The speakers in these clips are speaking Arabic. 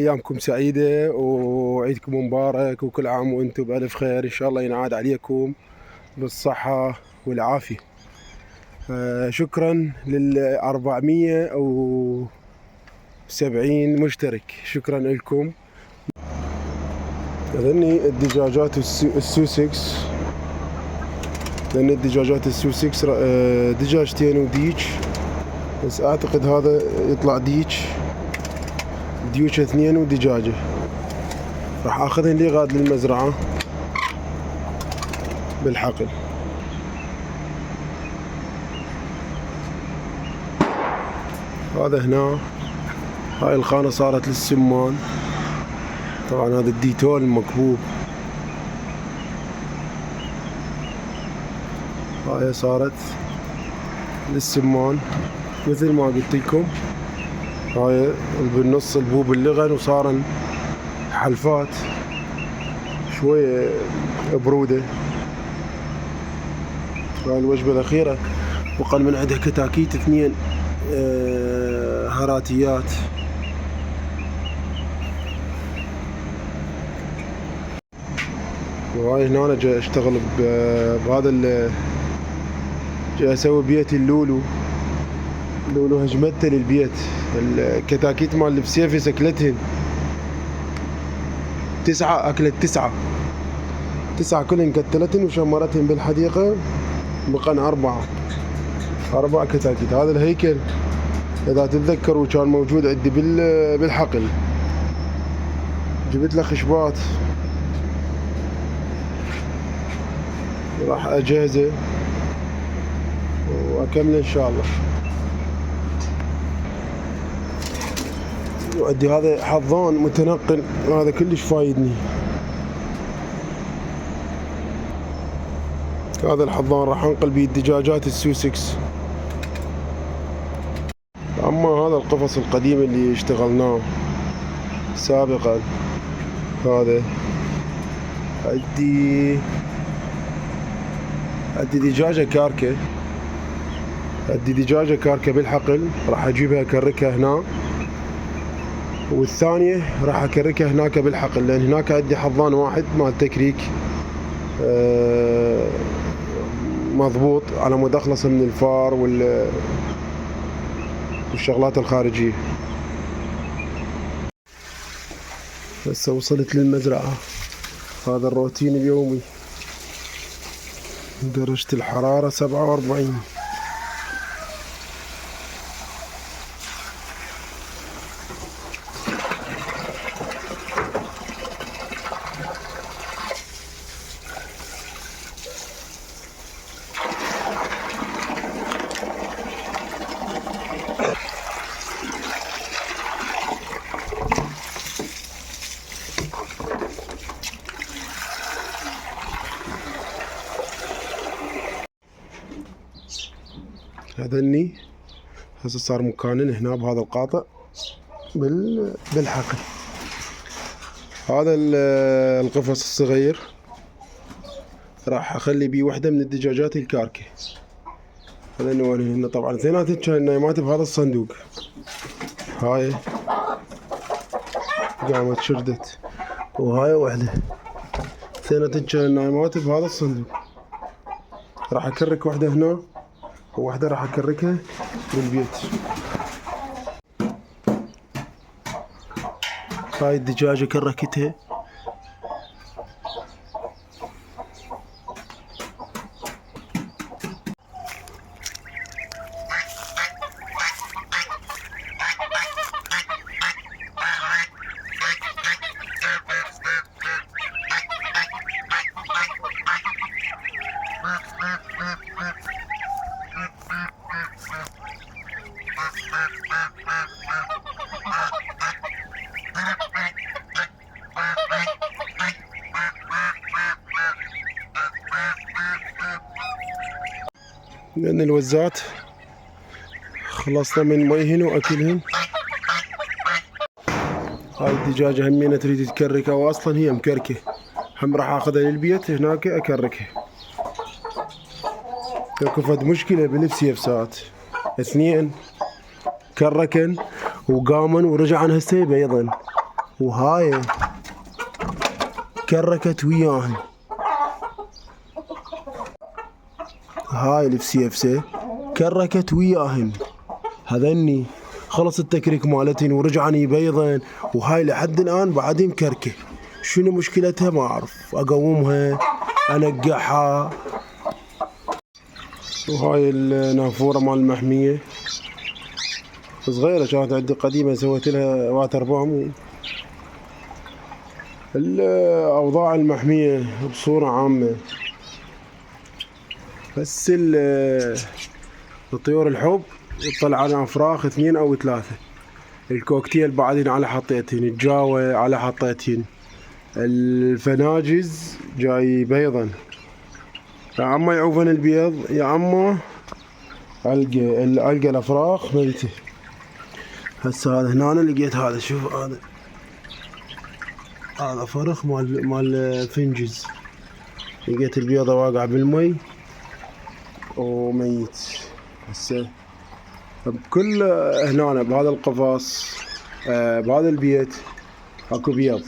ايامكم سعيده وعيدكم مبارك، وكل عام وانتم بالف خير. ان شاء الله ينعاد عليكم بالصحه والعافيه. شكرا لل 470 مشترك، شكرا لكم. هذني الدجاجات السوسكس، لان الدجاجات السوسكس دجاجتين وديج، بس اعتقد هذا يطلع ديوشة اثنين ودجاجة. راح اخذهن لي غاد للمزرعة بالحقل. هذا هنا، هاي الخانة صارت للسمان. طبعا هذا الديتول المكبوب، هاي صارت للسمان مثل ما قلت لكم. هاي بالنص البوب اللغن، وصارن حلفات شوية برودة. هاي الوجبة الأخيرة وقال من عندها كتاكيت اثنين هراتيات. وهاي هنا أنا جاي أشتغل بهذا جاي أسوي بيت اللولو هجمته للبيت. الكتاكيت مال البسيفس أكلتهن 9، أكلت 9 كلهن قتلتهن وشمرتهن بالحديقة. بقن 4 كتاكيت. هذا الهيكل إذا تتذكروا كان موجود عندي بالحقل. جبت له خشبات، راح أجهزه وأكمله إن شاء الله. وعندي هذا حظان متنقل، هذا كلش فايدني. هذا الحظان راح انقل بيه الدجاجات السوسكس. اما هذا القفص القديم اللي اشتغلناه سابقا، هذا عندي دجاجة كاركة بالحقل. راح اجيبها اكركها هنا، والثانية راح اكركها هناك بالحقل، لان هناك عندي حظان واحد مال تكريك مضبوط على مود اخلص من الفار والشغلات الخارجية. هسه وصلت للمزرعة. هذا الروتين اليومي. درجة الحرارة 47. هذني هسه صار مكانن هنا بهذا القاطع بالحقل. هذا القفص الصغير راح اخلي بيه وحده من الدجاجات الكاركه. هذا هنا طبعا اثنيناتن كان نايمات بهذا الصندوق. هاي قامت شردت، وهاي وحده. اثنيناتن كان نايمات بهذا الصندوق. راح اكرك وحده هنا، وواحدة راح اكركها بالبيت. هاي الدجاجة كركتها. لأن الوزات خلصنا من ميهن وأكلهن. هاي الدجاجة همينة تريد تكركها، وأصلا هي مكركة. هم راح أخذها للبيت هناك أكركها. كفت مشكلة بالبسيفسات، اثنين كركن وقامن ورجعن هسه بيضن. وهاي كركت وياهن. هاي الفسيفسة كركت وياهن. هذني خلص التكريك مالتين ورجعن يبيضن، وهاي لحد الآن بعد مكركة. شنو مشكلتها ما أعرف. أقومها أنقعها. وهاي النافورة مال المحمية صغيرة كانت عندي قديمة، سويت لها واتر بوم. الأوضاع المحمية بصورة عامة، بس الطيور الحب طلع لنا فراخ 2 أو 3. الكوكتيل بعدين على حطيتين، الجاوة على حطيتين، الفناجز جاي بيضا. يا اما يعوفن البيض يا اما القى الافراخ ميته. هسه هذا هنا أنا لقيت هذا، شوف هذا فرخ مال فنجز. لقيت البيضة واقعة بالمي وميت. هسه بكل هنا بهذا القفص بهذا البيت اكو بيض.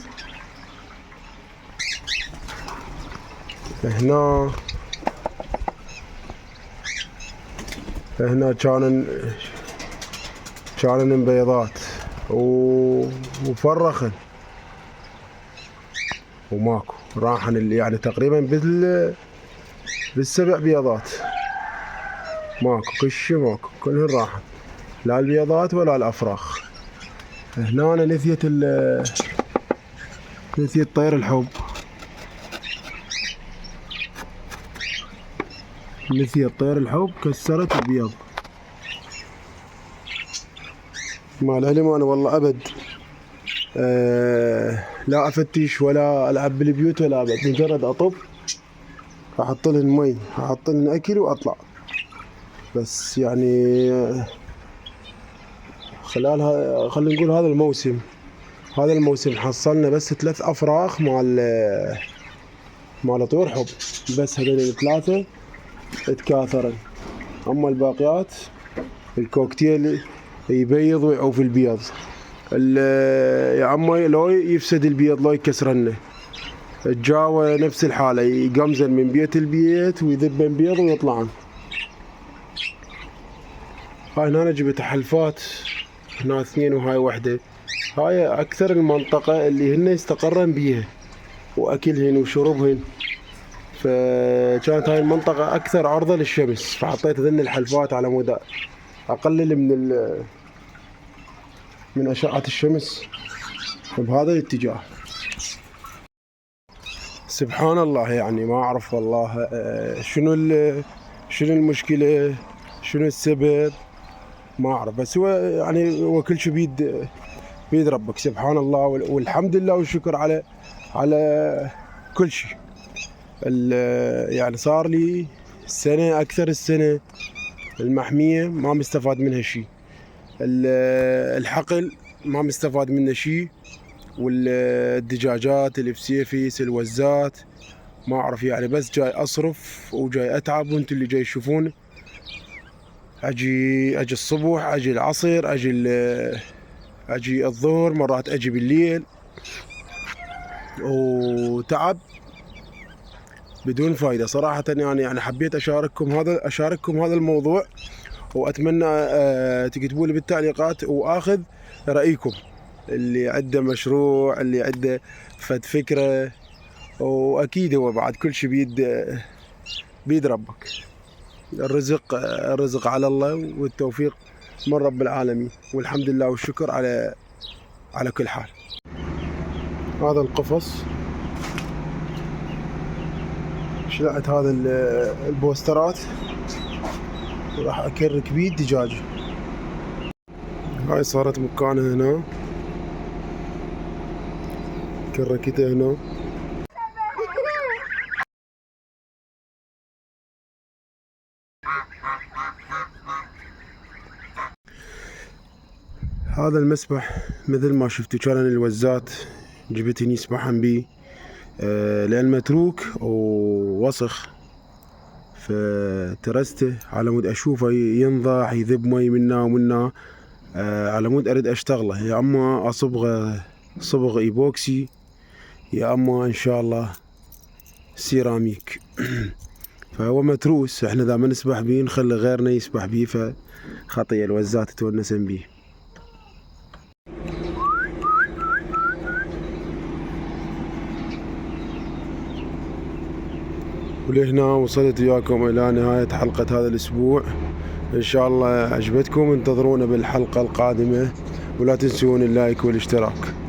هنا كانن بيضات وفرخن وماكو. راحن اللي يعني تقريبا بالسبع بيضات ماكو، كل شي ماكو، كلهن راحن، لا البيضات ولا الافراخ. هنا نثيت طير الحب، نثيت طير الحب كسرت البيض. مع العلم انا والله ابد لا افتش ولا العب بالبيوت ولا ابد، مجرد اطب احط لهن مي، احط لهن اكل واطلع. بس يعني خلينا نقول هذا الموسم حصلنا بس 3 افراخ مال طيور حب، بس هذول ال3 تكاثرن. اما الباقيات الكوكتيل يبيض ويعوف البيض. يا عمي لو يفسد البيض لو يكسرنه. الجاوة نفس الحالة، يقمزن من بيت البيت ويذبن بيض ويطلعن. هاي هنا جبت حلفات، هنا 2 وهاي 1. هاي اكثر المنطقة اللي هن يستقرن بيها واكلهن وشربهن، فكانت هاي المنطقة اكثر عرضة للشمس، فحطيت ذن الحلفات على مود اقلل من اشعة الشمس بهذا الاتجاه. سبحان الله، يعني ما اعرف والله شنو المشكلة، شنو السبب، ما اعرف. بس هو يعني هو كل شيء بيد ربك سبحان الله، والحمد لله والشكر على كل شيء. يعني صار لي سنة، اكثر السنة المحمية ما مستفاد منها شيء، الحقل ما مستفاد منه شيء، والدجاجات الفسيفيس الوزات ما اعرف، يعني بس جاي اصرف وجاي اتعب. وانتم اللي جاي تشوفون اجي الصبح، اجي العصر، اجي الظهر، مرات اجي بالليل، وتعب بدون فايدة صراحة. يعني حبيت اشارككم هذا الموضوع، واتمنى تكتبوا لي بالتعليقات واخذ رايكم، اللي عنده مشروع، اللي عنده فد فكرة. واكيد هو بعد كل شيء بيد ربك. الرزق على الله، والتوفيق من رب العالمين، والحمد لله والشكر على كل حال. هذا القفص شلعت هذا البوسترات، وراح اكرك بيه الدجاج. هاي صارت مكانها هنا، كركته هنا. هذا المسبح مثل ما شفتوا كان الوزات جبتني يسبحن بيه، لأن متروك ووسخ، فترسته على مود اشوفه ينضح يذب مي منا ومنا، على مود اريد اشتغله، يا اما اصبغه صبغ ايبوكسي، يا اما ان شاء الله سيراميك. فهو متروس، احنا اذا ما نسبح بيه نخلي غيرنا يسبح بيه، فخطية الوزات تونسن بيه. ولهنا وصلت وياكم إلى نهاية حلقة هذا الأسبوع. إن شاء الله عجبتكم، انتظرونا بالحلقة القادمة، ولا تنسون اللايك والاشتراك.